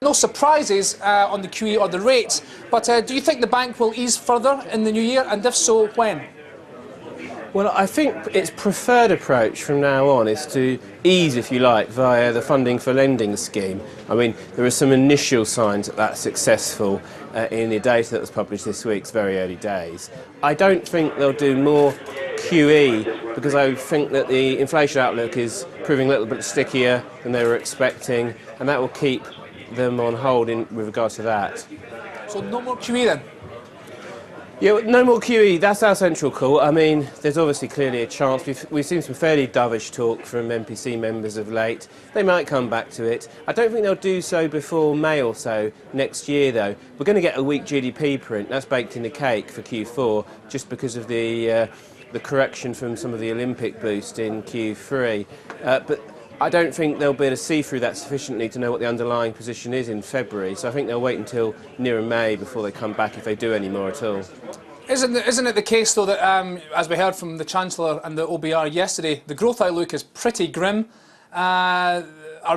no surprises on the QE or the rates, but do you think the bank will ease further in the new year, and if so, when? Well, I think its preferred approach from now on is to ease, if you like, via the funding for lending scheme. I mean, there are some initial signs that that's successful in the data that was published this week. It's very early days. I don't think they'll do more QE because I think that the inflation outlook is proving a little bit stickier than they were expecting, and that will keep them on hold with regards to that. So no more QE then? Yeah, no more QE, that's our central call. I mean, there's obviously clearly a chance. We've seen some fairly dovish talk from MPC members of late. They might come back to it. I don't think they'll do so before May or so next year, though. We're going to get a weak GDP print. That's baked in the cake for Q4, just because of the correction from some of the Olympic boost in Q3. But I don't think they'll be able to see through that sufficiently to know what the underlying position is in February, so I think they'll wait until nearer May before they come back, if they do any more at all. Isn't it the case, though, that as we heard from the Chancellor and the OBR yesterday, the growth outlook is pretty grim? Our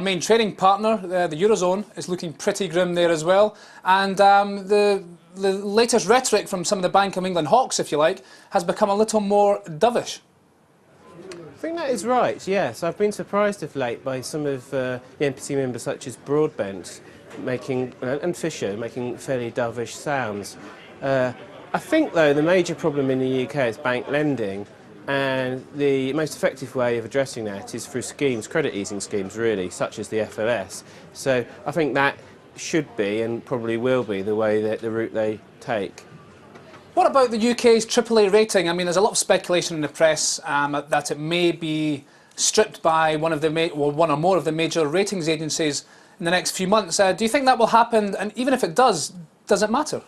main trading partner, the Eurozone, is looking pretty grim there as well, and the latest rhetoric from some of the Bank of England hawks, if you like, has become a little more dovish. I think that is right, yes. I've been surprised of late by some of the MPC members such as Broadbent and Fisher making fairly dovish sounds. I think, though, the major problem in the UK is bank lending, and the most effective way of addressing that is through schemes, credit easing schemes really, such as the FLS. So I think that should be, and probably will be, the route they take. What about the UK's AAA rating? I mean, there's a lot of speculation in the press that it may be stripped by one or more of the major ratings agencies in the next few months. Do you think that will happen? And even if it does it matter?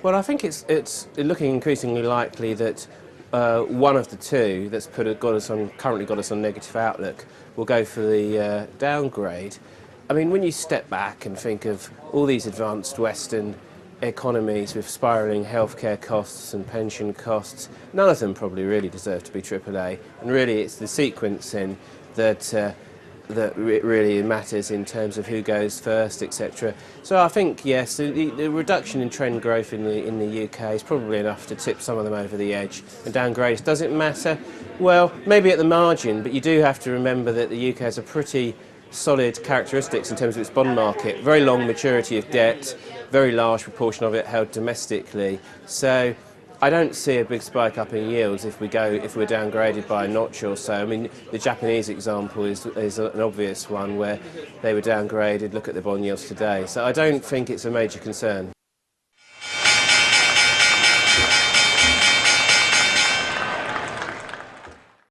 Well, I think it's looking increasingly likely that one of the two that's currently got us on negative outlook will go for the downgrade. I mean, when you step back and think of all these advanced Western economies with spiralling healthcare costs and pension costs, none of them probably really deserve to be AAA, and really it's the sequencing that really matters in terms of who goes first, etc. So I think, yes, the reduction in trend growth in the UK is probably enough to tip some of them over the edge. And downgrades, does it matter? Well, maybe at the margin, but you do have to remember that the UK has a pretty solid characteristics in terms of its bond market. Very long maturity of debt, very large proportion of it held domestically. So I don't see a big spike up in yields if we're downgraded by a notch or so. I mean, the Japanese example is an obvious one where they were downgraded. Look at the bond yields today. So I don't think it's a major concern.